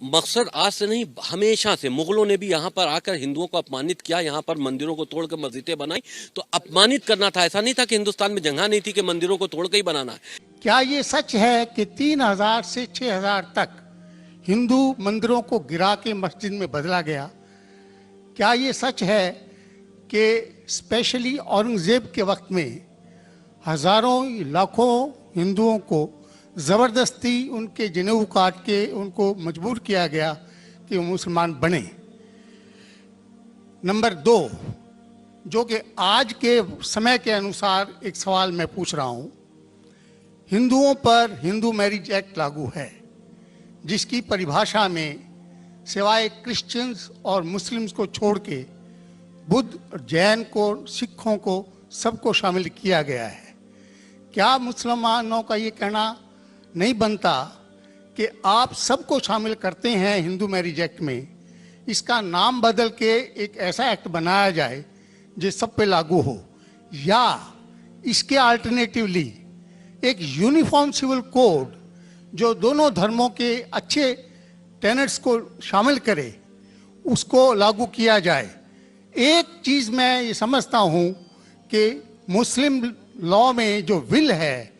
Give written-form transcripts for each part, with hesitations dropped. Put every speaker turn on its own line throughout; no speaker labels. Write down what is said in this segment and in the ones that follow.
मकसद आज से नहीं, हमेशा से मुगलों ने भी यहाँ पर आकर हिंदुओं को अपमानित किया, यहाँ पर मंदिरों को तोड़कर मस्जिदें बनाई, तो अपमानित करना था। ऐसा नहीं था कि हिंदुस्तान में जगह नहीं थी कि मंदिरों को तोड़ के ही बनाना है।
क्या ये सच है कि 3000 से 6000 तक हिंदू मंदिरों को गिरा के मस्जिद में बदला गया? क्या ये सच है कि स्पेशली औरंगजेब के वक्त में हजारों लाखों हिंदुओं को ज़बरदस्ती उनके जनेऊ काट के उनको मजबूर किया गया कि वो मुसलमान बने? नंबर 2, जो कि आज के समय के अनुसार एक सवाल मैं पूछ रहा हूँ, हिंदुओं पर हिंदू मैरिज एक्ट लागू है, जिसकी परिभाषा में सिवाय क्रिश्चियंस और मुस्लिम्स को छोड़ के बुद्ध और जैन को, सिखों को, सबको शामिल किया गया है। क्या मुसलमानों का ये कहना नहीं बनता कि आप सबको शामिल करते हैं हिंदू मैरिज एक्ट में, इसका नाम बदल के एक ऐसा एक्ट बनाया जाए जो सब पे लागू हो, या इसके अल्टरनेटिवली एक यूनिफॉर्म सिविल कोड जो दोनों धर्मों के अच्छे टेनेट्स को शामिल करे, उसको लागू किया जाए? एक चीज़ मैं ये समझता हूँ कि मुस्लिम लॉ में जो विल है,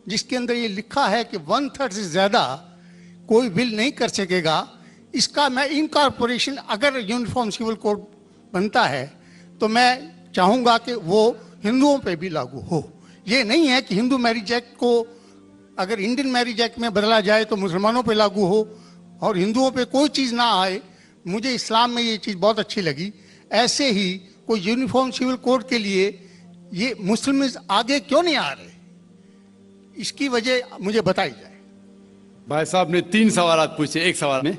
जिसके अंदर ये लिखा है कि 1/3 से ज़्यादा कोई विल नहीं कर सकेगा, इसका मैं इनकॉर्पोरेशन अगर यूनिफॉर्म सिविल कोड बनता है तो मैं चाहूँगा कि वो हिंदुओं पे भी लागू हो। ये नहीं है कि हिंदू मैरिज एक्ट को अगर इंडियन मैरिज एक्ट में बदला जाए तो मुसलमानों पे लागू हो और हिंदुओं पे कोई चीज़ ना आए। मुझे इस्लाम में ये चीज़ बहुत अच्छी लगी। ऐसे ही कोई यूनिफॉर्म सिविल कोड के लिए ये मुस्लिम आगे क्यों नहीं आ रहे, इसकी वजह मुझे बताई जाए।
भाई साहब ने 3 सवाल पूछे एक सवाल में।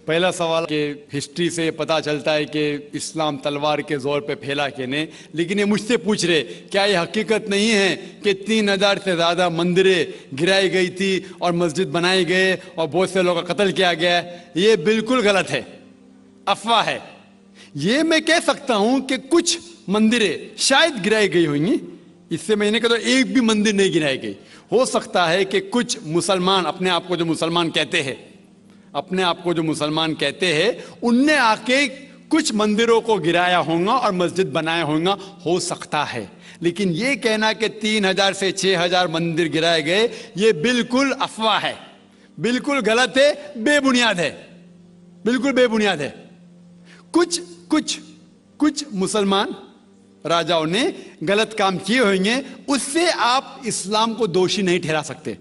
पहला सवाल कि हिस्ट्री से पता चलता है कि इस्लाम तलवार के जोर पे फैला कि नहीं, लेकिन ये मुझसे पूछ रहे क्या ये हकीकत नहीं है कि 3000 से ज़्यादा मंदिरें गिराई गई थी और मस्जिद बनाए गए और बहुत से लोगों का कत्ल किया गया? ये बिल्कुल गलत है, अफवाह है। ये मैं कह सकता हूं कि कुछ मंदिरें शायद गिराई गई होंगी, इससे मैंने कहा तो एक भी मंदिर नहीं गिराई गई। हो सकता है कि कुछ मुसलमान अपने आप को जो मुसलमान कहते हैं उनने आके कुछ मंदिरों को गिराया होगा और मस्जिद बनाया होगा, हो सकता है। लेकिन ये कहना कि 3000 से 6000 मंदिर गिराए गए, ये बिल्कुल अफवाह है, बिल्कुल गलत है, बेबुनियाद है, बिल्कुल बेबुनियाद है। कुछ मुसलमान राजाओं ने गलत काम किए होंगे, उससे आप इस्लाम को दोषी नहीं ठहरा सकते।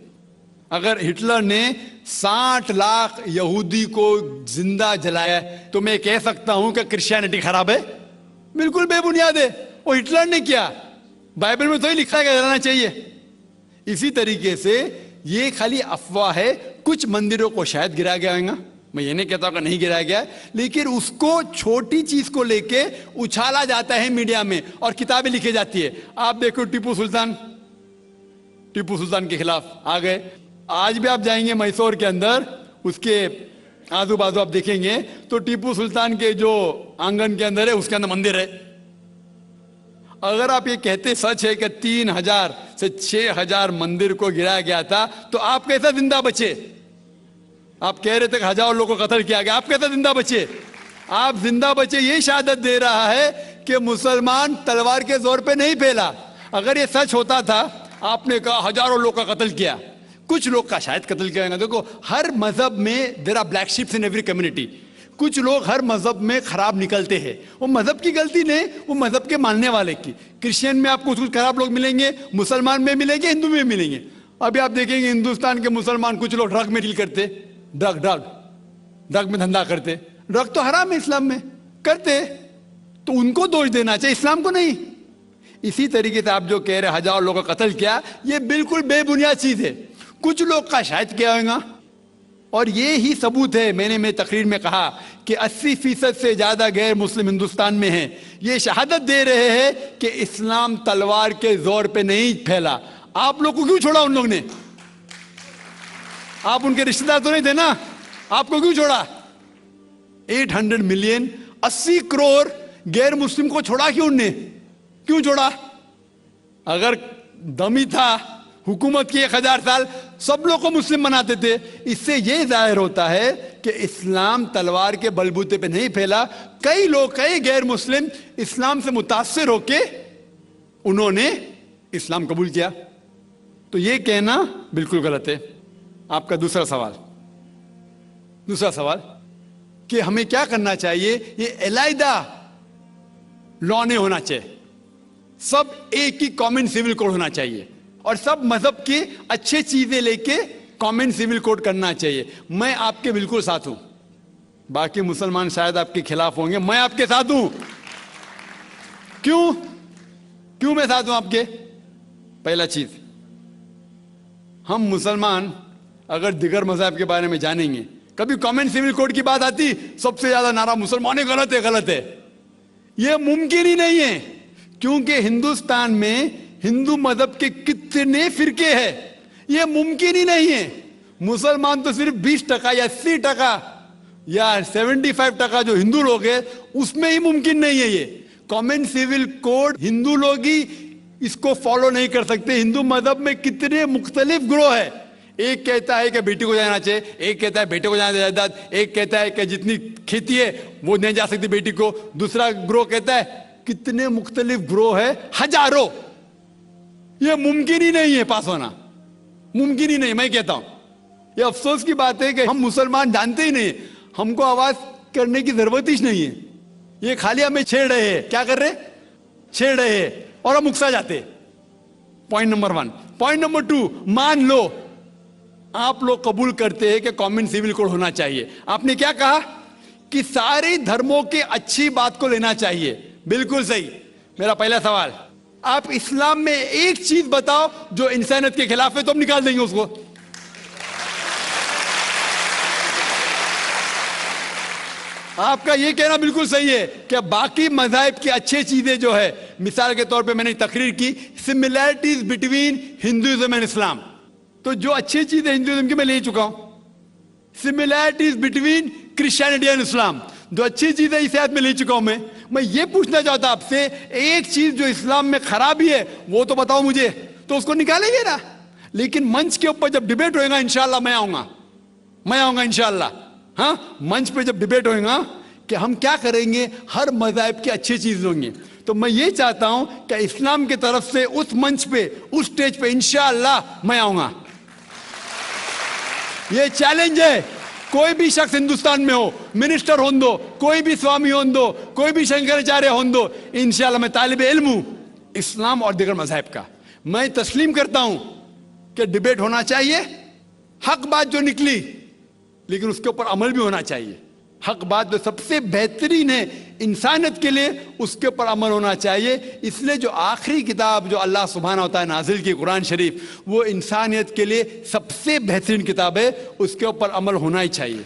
अगर हिटलर ने 60 लाख यहूदी को जिंदा जलाया तो मैं कह सकता हूं कि क्रिश्चियनिटी खराब है? बिल्कुल बेबुनियाद है, वो हिटलर ने किया, बाइबल में तो ही लिखा है कि जलाना चाहिए। इसी तरीके से ये खाली अफवाह है। कुछ मंदिरों को शायद गिराया गया होगा, मैं ये नहीं कहता कि नहीं गिराया गया, लेकिन उसको छोटी चीज को लेके उछाला जाता है मीडिया में और किताबें लिखी जाती है। आप देखो टीपू सुल्तान के खिलाफ आ गए। आज भी आप जाएंगे मैसूर के अंदर, उसके आजू बाजू आप देखेंगे तो टीपू सुल्तान के जो आंगन के अंदर है उसके अंदर मंदिर है। अगर आप ये कहते सच है कि 3000 से 6000 मंदिर को गिराया गया था, तो आप कैसा जिंदा बचे? आप कह रहे थे कि हजारों लोगों को कत्ल किया गया, आप कैसे जिंदा बचे? आप जिंदा बचे ये शहादत दे रहा है कि मुसलमान तलवार के जोर पे नहीं फैला। अगर ये सच होता था, आपने कहा हजारों लोग का कत्ल किया, कुछ लोग का शायद कत्ल किया। देखो हर मजहब में there are black sheeps in every community. कुछ लोग हर मजहब में खराब निकलते हैं, वो मजहब की गलती नहीं, वो मजहब के मानने वाले की। क्रिश्चियन में आपको कुछ खराब लोग मिलेंगे, मुसलमान में मिलेंगे, हिंदू में मिलेंगे। अभी आप देखेंगे हिंदुस्तान के मुसलमान कुछ लोग ड्रग में डील करते, ड्रग में धंधा करते। ड्रग तो हराम है इस्लाम में, करते तो उनको दोष देना चाहिए, इस्लाम को नहीं। इसी तरीके से आप जो कह रहे हजारों लोगों का कत्ल किया, ये बिल्कुल बेबुनियाद चीज है। कुछ लोग का शायद किया होगा, और ये ही सबूत है। मैंने तकरीर में कहा कि 80% से ज्यादा गैर मुस्लिम हिंदुस्तान में हैं। ये शहादत दे रहे हैं कि इस्लाम तलवार के जोर पे नहीं फैला। आप लोग को क्यों छोड़ा उन लोग ने? आप उनके रिश्तेदार तो नहीं थे ना, आपको क्यों छोड़ा? 800 मिलियन 80 करोड़ गैर मुस्लिम को छोड़ा क्यों? उनने क्यों छोड़ा? अगर दमी था हुकूमत की 1000 साल, सब लोग को मुस्लिम बनाते थे। इससे यह जाहिर होता है कि इस्लाम तलवार के बलबूते पे नहीं फैला। कई लोग, कई गैर मुस्लिम इस्लाम से मुतासिर होके उन्होंने इस्लाम कबूल किया। तो ये कहना बिल्कुल गलत है। आपका दूसरा सवाल कि हमें क्या करना चाहिए, ये अलहदा लॉ नहीं होना चाहिए, सब एक ही कॉमन सिविल कोड होना चाहिए और सब मजहब की अच्छी चीजें लेके कॉमन सिविल कोड करना चाहिए। मैं आपके बिल्कुल साथ हूं, बाकी मुसलमान शायद आपके खिलाफ होंगे, मैं आपके साथ हूं। क्यों मैं साथ हूं आपके? पहला चीज, हम मुसलमान अगर दिगर मजहब के बारे में जानेंगे, कभी कॉमन सिविल कोड की बात आती, सबसे ज्यादा नारा मुसलमान गलत है। यह मुमकिन ही नहीं है, क्योंकि हिंदुस्तान में हिंदू मजहब के कितने फिरके हैं, यह मुमकिन ही नहीं है। मुसलमान तो सिर्फ 20% या 80% या 75% जो हिंदू लोग हैं, उसमें ही मुमकिन नहीं है ये कॉमन सिविल कोड। हिंदू लोग ही इसको फॉलो नहीं कर सकते। हिंदू मजहब में कितने मुख्तलिफ ग्रोह है, एक कहता है कि बेटी को जाना चाहिए, एक कहता है बेटे को जाना जायदाद, एक कहता है कि जितनी खेती है वो नहीं जा सकती बेटी को, दूसरा ग्रोह कहता है, कितने मुख्तलिफ ग्रोह है, हजारों। यह मुमकिन ही नहीं है पास होना, मुमकिन ही नहीं। मैं कहता हूं यह अफसोस की बात है कि हम मुसलमान जानते ही नहीं, हमको आवाज करने की जरूरत ही नहीं है। ये खाली हमें छेड़ रहे हैं, क्या कर रहे, छेड़ रहे हैं और हम उकसा जाते। Point number 1। पॉइंट नंबर 2, मान लो आप लोग कबूल करते हैं कि कॉमन सिविल कोड होना चाहिए। आपने क्या कहा कि सारे धर्मों के अच्छी बात को लेना चाहिए, बिल्कुल सही। मेरा पहला सवाल, आप इस्लाम में एक चीज बताओ जो इंसानियत के खिलाफ है, तो हम निकाल देंगे उसको। आपका यह कहना बिल्कुल सही है कि बाकी मज़ाहिब की अच्छी चीजें जो है, मिसाल के तौर पे मैंने तकरीर की similarities between Hinduism and Islam, तो जो अच्छी चीजें हिंदुइज्म की मैं ले चुका हूं। Similarities between Christianity and Islam, जो अच्छी चीजें इस आयत में ले चुका हूं। मैं ये पूछना चाहता आपसे, एक चीज जो इस्लाम में खराबी है वो तो बताओ मुझे, तो उसको निकालेंगे ना। लेकिन मंच के ऊपर जब डिबेट होएगा, इंशाल्लाह मैं आऊंगा इंशाल्लाह। हाँ, मंच पे जब डिबेट होएगा कि हम क्या करेंगे, हर मज़हब की अच्छी चीज होंगी, तो मैं ये चाहता हूं कि इस्लाम की तरफ से उस मंच पे, उस स्टेज पे इंशाल्लाह मैं आऊंगा। ये चैलेंज है। कोई भी शख्स हिंदुस्तान में हो, मिनिस्टर हों दो, कोई भी स्वामी हों दो, कोई भी शंकराचार्य हों दो, इंशाल्लाह मैं तालिब इल्म हूं इस्लाम और दीगर मज़हब का। मैं तस्लीम करता हूं कि डिबेट होना चाहिए, हक बात जो निकली, लेकिन उसके ऊपर अमल भी होना चाहिए। हक बात जो सबसे बेहतरीन है इंसानियत के लिए, उसके ऊपर अमल होना चाहिए। इसलिए जो आखिरी किताब जो अल्लाह सुब्हानहू व तआला नाजिल की कुरान शरीफ, वो इंसानियत के लिए सबसे बेहतरीन किताब है, उसके ऊपर अमल होना ही चाहिए।